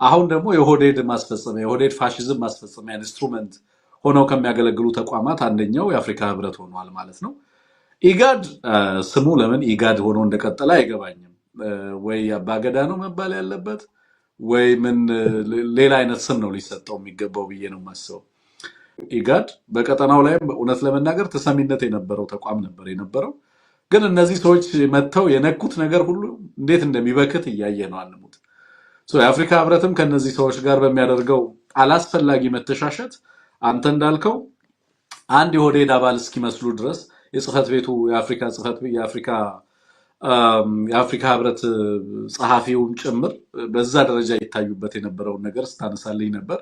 አሁን ደግሞ የኦህዴድ ማስፈጸሚያ የኦህዴድ ፋሽዝም ማስፈጸሚያ ኢንስትሩመንት ሆነው ከሚያገለግሉ ተቋማት አንደኛው የአፍሪካ ህብረት ሆኗል ማለት ነው። ኢጋድ ስሙ ለምን ኢጋድ ሆኖ እንደቀጠለ አይገባኝም። ወይ አባገዳ ነው መባል ያለበት ወይ ምን ሌላ አይነት ስም ነው ሊሰጠው የሚገባው ብዬ ነው የማስበው። ኢጋድ በቀጠናው ላይ እውነት ለመናገር ተሰሚነት የነበረው ተቋም ነበር የነበረው። ግን እነዚህ ሰዎች መጥተው የነኩት ነገር ሁሉ እንዴት እንደሚበክት እያየ ነው አንሙት። የአፍሪካ ህብረትም ከነዚህ ሰዎች ጋር በሚያደርገው አላስፈላጊ መተሻሸት አንተ እንዳልከው አንድ የኦህዴድ አባል እስኪመስሉ ድረስ የጽህፈት ቤቱ የአፍሪካ ጽህፈት ቤት የአፍሪካ ህብረት ጸሐፊውም ጭምር በዛ ደረጃ ይታዩበት የነበረውን ነገር ስታነሳልኝ ነበር።